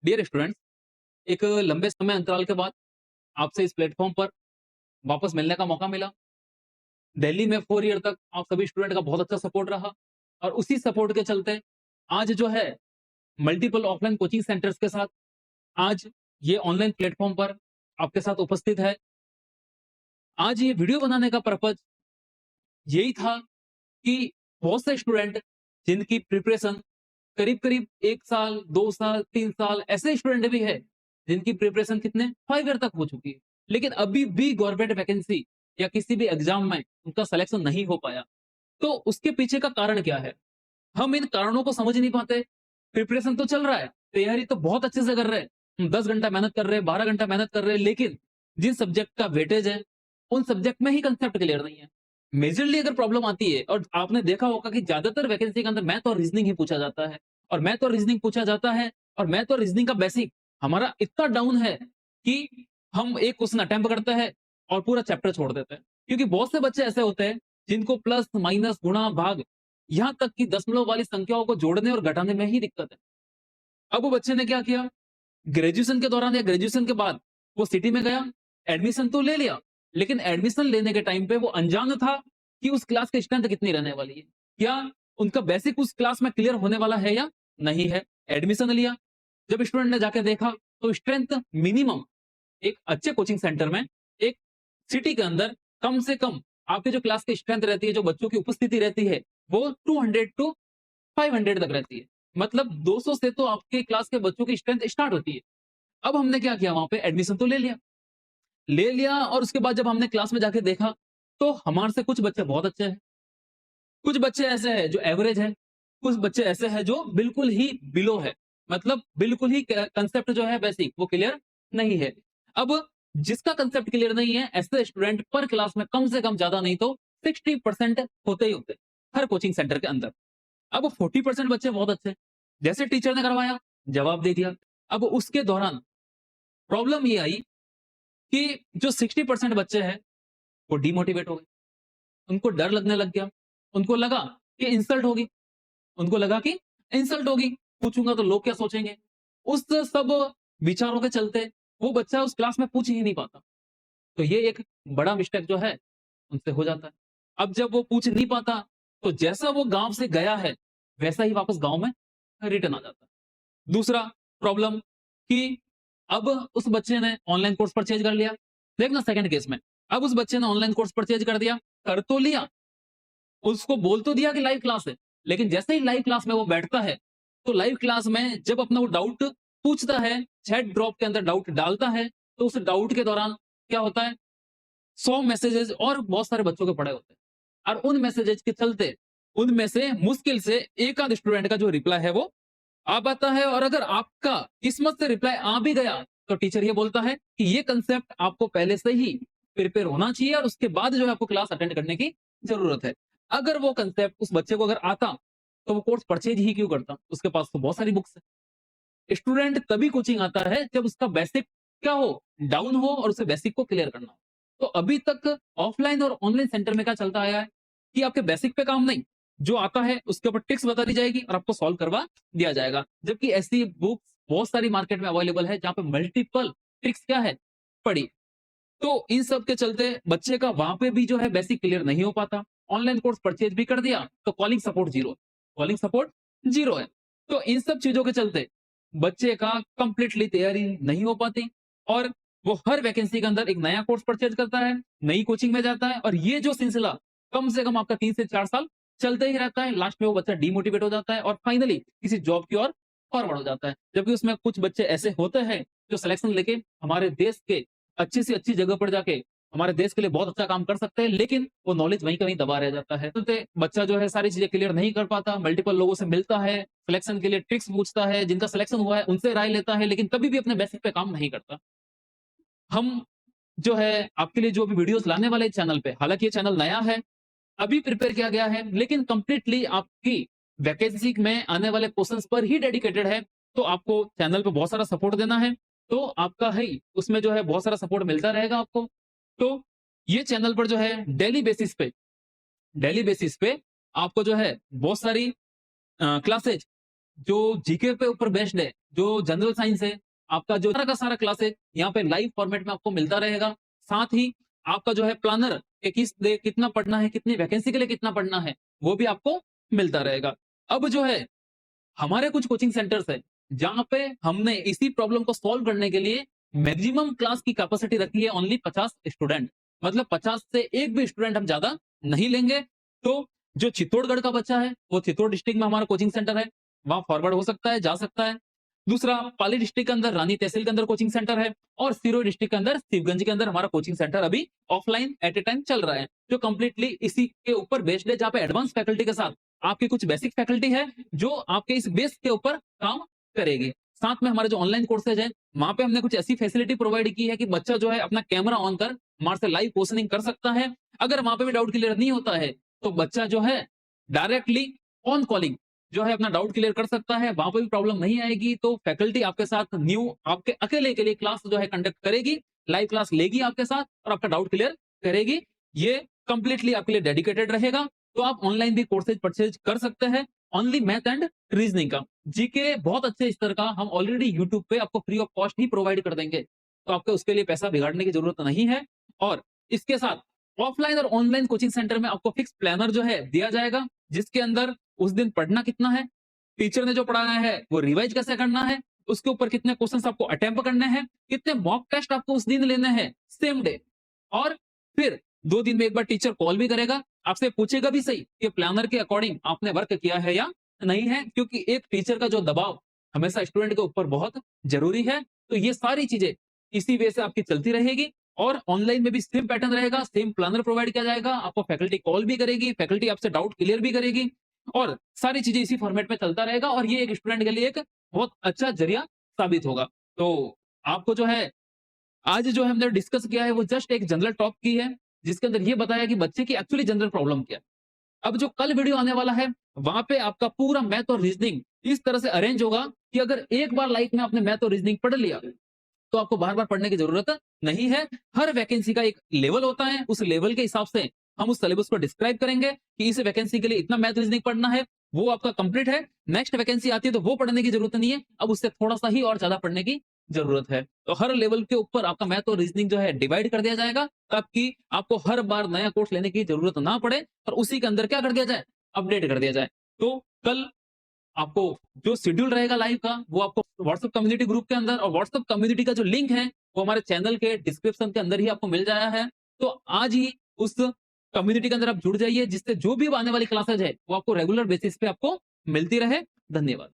Dear students, एक लंबे समय अंतराल के बाद आपसे इस प्लेटफॉर्म पर वापस मिलने का मौका मिला। दिल्ली में 4 ईयर तक आप सभी स्टूडेंट का बहुत अच्छा सपोर्ट रहा और उसी सपोर्ट के चलते आज जो है मल्टीपल ऑफलाइन कोचिंग सेंटर्स के साथ आज ये ऑनलाइन प्लेटफॉर्म पर आपके साथ उपस्थित है। आज ये वीडियो बनाने का पर्पज यही था कि बहुत से स्टूडेंट जिनकी प्रिपरेशन करीब-करीब 1 साल, 2 साल, 3 साल ऐसे स्टूडेंट भी है, जिनकी प्रिपरेशन कितने 5 ईयर तक हो चुकी है। लेकिन अभी भी गवर्नमेंट वैकेंसी या किसी भी एग्जाम में उनका सिलेक्शन नहीं हो पाया। तो उसके पीछे का कारण क्या है? हम इन कारणों को समझ नहीं पाते। प्रिपरेशन तो चल रहा है, तैयारी तो बहुत अच्छे से कर रहे हैं। हम 10 घंटा मेहनत कर रहे हैं, 12 घंटा मेहनत कर रहे हैं, लेकिन जिन सब्जेक्ट का वेटेज है, उन सब्जेक्ट में ही कांसेप्ट क्लियर नहीं है। मेजरली अगर प्रॉब्लम आती है और आपने देखा होगा कि ज्यादातर वैकेंसी के अंदर मैथ और रीजनिंग ही पूछा जाता है और मैथ और रीजनिंग पूछा जाता है और मैथ और रीजनिंग का बेसिक हमारा इतना डाउन है कि हम एक क्वेश्चन अटेम्प्ट करते हैं और पूरा चैप्टर छोड़ देते हैं। क्योंकि बहुत से बच्चे ऐसे होते हैं जिनको प्लस, माइनस, गुणा, भाग यहाँ तक कि दशमलव वाली संख्याओं को जोड़ने और घटाने में ही दिक्कत है। अब वो बच्चे ने क्या किया? ग्रेजुएशन के दौरान या ग्रेजुएशन के बाद वो सिटी में गया, एडमिशन तो ले लिया, लेकिन एडमिशन लेने के टाइम पे वो अनजान था कि उस क्लास की स्ट्रेंथ कितनी रहने वाली है। क्या उनका बेसिक उस क्लास में क्लियर होने वाला है या नहीं है? एडमिशन लिया, जब स्टूडेंट ने जाके देखा तो स्ट्रेंथ मिनिमम एक अच्छे कोचिंग सेंटर में, एक सिटी के अंदर कम से कम आपकी जो क्लास की स्ट्रेंथ रहती है, जो बच्चों की उपस्थिति रहती है, वो 200 टू 500 तक रहती है। मतलब 200 से तो आपके क्लास के बच्चों की स्ट्रेंथ स्टार्ट होती है। अब हमने क्या किया वहाँ पे एडमिशन तो ले लिया और उसके बाद जब हमने क्लास में जाके देखा, तो हमारे से कुछ बच्चे बहुत अच्छे हैं, कुछ बच्चे ऐसे हैं जो एवरेज हैं, कुछ बच्चे ऐसे हैं जो बिल्कुल ही बिलो है। मतलब बिल्कुल ही क कांसेप्ट जो है बेसिक वो क्लियर नहीं है। अब जिसका कांसेप्ट क्लियर नहीं है, ऐसे स्टूडेंट पर क्लास में कम से कम ज़्यादा नहीं तो 60% होते ही होते हैं, हर कोचिंग सेंटर के अंदर। अब 40% बच्चे बहुत अच्छे हैं। जैसे टीचर ने करवाया, जवाब दे दिया। अब उसके दौरान प्रॉब्लम ये आई कि जो 60% बच्चे हैं, वो डिमोटिवेट हो गए। उनको डर लगने लग गया। उनको लगा कि इंसल्ट होगी। उनको लगा कि इंसल्ट होगी, पूछूँगा तो लोग क्या सोचेंगे? उस सब विचारों के चलते वो बच्चा उस क्लास में पूछ ही नहीं पाता। तो ये एक बड़ा मिस्टेक जो है, उनसे हो जाता है। अब जब वो पूछ नहीं पाता, तो जैसा वो गाँव से गया है, वैसा ही वापस गाँव में रिटर्न आ जाता है। दूसरा प्रॉब्लम कि अब उस बच्चे ने ऑनलाइन कोर्स परचेज़ कर लिया। देखना सेकंड केस में, अब उस बच्चे ने ऑनलाइन कोर्स परचेज़ कर दिया, कर तो लिया, उसको बोल तो दिया कि लाइव क्लास है, लेकिन जैसे ही लाइव क्लास में वो बैठता है, तो लाइव क्लास में जब अपना वो डाउट पूछता है, चैट ड्रॉप के अंदर डाउट डालता है, तो उस डाउट के दौरान क्या होता है, 100 मैसेजेस और बहुत सारे बच्चों के पड़े होते हैं और उन मैसेजेस के चलते उनमें से मुश्किल से एक आध स्टूडेंट का जो रिप्लाई है वो आ पाता है और अगर आपका किस्मत से रिप्लाई आ भी गया तो टीचर ये बोलता है कि ये कंसेप्ट आपको पहले से ही प्रिपेयर होना चाहिए और उसके बाद जो है आपको क्लास अटेंड करने की जरूरत है। अगर वो कंसेप्ट उस बच्चे को अगर आता तो वो कोर्स परचेज ही क्यों करता? उसके पास तो बहुत सारी बुक्स है। स्टूडेंट तभी कोचिंग आता है जब उसका बेसिक क्या हो, डाउन हो और उसे बेसिक को क्लियर करना हो। तो अभी तक ऑफलाइन और ऑनलाइन सेंटर में क्या चलता आया है कि आपके बेसिक पे काम नहीं, जो आता है उसके ऊपर ट्रिक्स बता दी जाएगी और आपको सॉल्व करवा दिया जाएगा। जबकि ऐसी बुक्स बहुत सारी मार्केट में अवेलेबल है जहाँ पे मल्टीपल ट्रिक्स क्या है पड़ी। तो इन सब के चलते बच्चे का वहां पे भी जो है बेसिक क्लियर नहीं हो पाता। ऑनलाइन कोर्स परचेज भी कर दिया तो calling support zero, calling support zero है। तो इन सब चीजों के चलते बच्चे का कंप्लीटली तैयारी नहीं हो पाती और वो हर वैकेंसी के अंदर एक नया कोर्स परचेज करता है, नई कोचिंग में जाता है और ये जो सिलसिला कम से कम आपका 3 से 4 साल चलते ही रहता है। लास्ट में वो बच्चा डिमोटिवेट हो जाता है और फाइनली किसी जॉब की ओर फॉरवर्ड हो जाता है। जबकि उसमें कुछ बच्चे ऐसे होते हैं जो सिलेक्शन लेके हमारे देश के अच्छी से अच्छी जगह पर जाके हमारे देश के लिए बहुत अच्छा काम कर सकते हैं, लेकिन वो नॉलेज वहीं कहीं दबा रह जाता है। तो बच्चा जो है सारी चीजें क्लियर नहीं कर पाता, मल्टीपल लोगों से मिलता है, सिलेक्शन के लिए ट्रिक्स पूछता है, जिनका सिलेक्शन हुआ है उनसे राय लेता है, लेकिन कभी भी अपने बेसिक पे काम नहीं करता। हम जो है आपके लिए जो भी वीडियोस लाने वाले चैनल पे, हालांकि ये चैनल नया है, अभी प्रिपेयर किया गया है, लेकिन कंप्लीटली आपकी वैकेंसी में आने वाले क्वेश्चंस पर ही डेडिकेटेड है। तो आपको चैनल पे बहुत सारा सपोर्ट देना है, तो आपका है ही उसमें जो है बहुत सारा सपोर्ट मिलता रहेगा आपको। तो ये चैनल पर जो है डेली बेसिस पे आपको जो है बहुत सारी क्लासेज जो जीके पे ऊपर बेस्ड है, जो जनरल साइंस है, आपका जो सारा का सारा क्लास है, यहाँ पे लाइव फॉर्मेट में आपको मिलता रहेगा। साथ ही आपका जो है प्लानर कि किस डे कितना पढ़ना है, कितनी वैकेंसी के लिए कितना पढ़ना है, वो भी आपको मिलता रहेगा। अब जो है हमारे कुछ कोचिंग सेंटर्स है, जहाँ पे हमने इसी प्रॉब्लम को सॉल्व करने के लिए मैक्सिमम क्लास की कैपेसिटी रखी है ओनली 50 स्टूडेंट। मतलब 50 से एक भी स्टूडेंट हम ज्यादा नहीं लेंगे। तो जो चित्तौड़गढ़ का बच्चा है, वो चित्तौड़ डिस्ट्रिक्ट में हमारा कोचिंग सेंटर है, वहां फॉरवर्ड हो सकता है, जा सकता है। दूसरा, पाली डिस्ट्रिक्ट के अंदर रानी तहसील के अंदर कोचिंग सेंटर है, और सिरोही डिस्ट्रिक्ट के अंदर शिवगंज के अंदर हमारा कोचिंग सेंटर अभी ऑफलाइन एट ए टाइम चल रहा है, जो कंप्लीटली इसी के ऊपर बेस्ड है, जहाँ पे एडवांस फैकल्टी के साथ आपकी कुछ बेसिक फैकल्टी है जो आपके इस बेस के ऊपर काम करेगी। साथ में हमारे जो ऑनलाइन कोर्सेज है, वहां पे हमने कुछ ऐसी फैसिलिटी प्रोवाइड की है कि बच्चा जो है अपना कैमरा ऑन कर हमारे से लाइव क्वेश्चनिंग कर सकता है। अगर वहां पे भी डाउट क्लियर नहीं होता है, तो बच्चा जो है डायरेक्टली ऑन कॉलिंग जो है अपना डाउट क्लियर कर सकता है, वहां पे भी प्रॉब्लम नहीं आएगी। तो फैकल्टी आपके साथ न्यू आपके अकेले के लिए क्लास जो है कंडक्ट करेगी, लाइव क्लास लेगी आपके साथ और आपका डाउट क्लियर करेगी। ये कंप्लीटली आपके लिए डेडिकेटेड रहेगा। तो आप ऑनलाइन भी कोर्सेज परचेज कर सकते हैं ओनली मैथ एंड रीजनिंग का। जीके बहुत अच्छे स्तर का हम ऑलरेडी यूट्यूब पे आपको free of cost he provide कर देंगे, तो आपको उसके लिए पैसा बिगाड़ने की जरूरत नहीं है। और इसके साथ ऑफलाइन और ऑनलाइन कोचिंग सेंटर में आपको फिक्स प्लानर जो है दिया जाएगा, जिसके अंदर उस दिन पढ़ना कितना है, टीचर ने जो पढ़ाया है वो रिवाइज कैसे करना है, उसके ऊपर कितने क्वेश्चंस आपको अटेम्प्ट करने हैं, कितने मॉक टेस्ट आपको उस दिन लेने हैं सेम डे। और फिर 2 दिन में एक बार टीचर कॉल भी करेगा, आपसे पूछेगा भी सही कि प्लानर के अकॉर्डिंग आपने वर्क किया है या नहीं है, क्योंकि एक टीचर का जो दबाव हमेशा स्टूडेंट के ऊपर बहुत जरूरी है। तो ये सारी चीजें इसी वे से आपकी चलती रहेगी। और ऑनलाइन में भी सेम पैटर्न रहेगा, सेम प्लानर प्रोवाइड किया जाएगा, आपको फैकल्टी कॉल भी करेगी, फैकल्टी आपसे डाउट क्लियर भी करेगी, और सारी चीजें इसी फॉर्मेट में चलता रहेगा। और ये एक स्टूडेंट के लिए एक बहुत अच्छा जरिया साबित होगा। तो आपको जो है आज जो हमने डिस्कस किया है वो जस्ट एक जनरल टॉप की है, जिसके अंदर ये बताया कि बच्चे की एक्चुअली जनरल प्रॉब्लम क्या है। अब जो कल वीडियो आने वाला है, वहां पे आपका पूरा मैथ और रीजनिंग इस तरह से अरेंज होगा कि अगर एक बार लाइफ में आपने मैथ और रीजनिंग पढ़ लिया, तो आपको बार बार पढ़ने की जरूरत नहीं है। हर वैकेंसी का एक लेवल होता है, उस लेवल के हिसाब से हम उस सिलेबस को डिस्क्राइब करेंगे कि इस वैकेंसी के लिए इतना मैथ रीजनिंग पढ़ना है, वो आपका कंप्लीट है। नेक्स्ट वैकेंसी आती है तो वो पढ़ने की जरूरत नहीं है, अब उससे थोड़ा सा ही और ज्यादा पढ़ने की जरूरत है। तो हर लेवल के ऊपर आपका मैथ और रीजनिंग जो है डिवाइड कर दिया जाएगा, ताकि आपको हर बार नया कोर्स लेने की जरूरत ना पड़े, और उसी के अंदर क्या कर दिया जाए, अपडेट कर दिया जाए। तो कल आपको जो शेड्यूल रहेगा लाइव का, वो आपको व्हाट्सएप कम्युनिटी ग्रुप के अंदर, और व्हाट्सएप कम्युनिटी का जो लिंक है वो हमारे चैनल के डिस्क्रिप्शन के अंदर ही आपको मिल जाया है। तो आज ही उस कम्युनिटी के अंदर आप जुड़ जाइए, जिससे जो भी आने वाली क्लासेज है वो आपको रेगुलर बेसिस पे आपको मिलती रहे। धन्यवाद।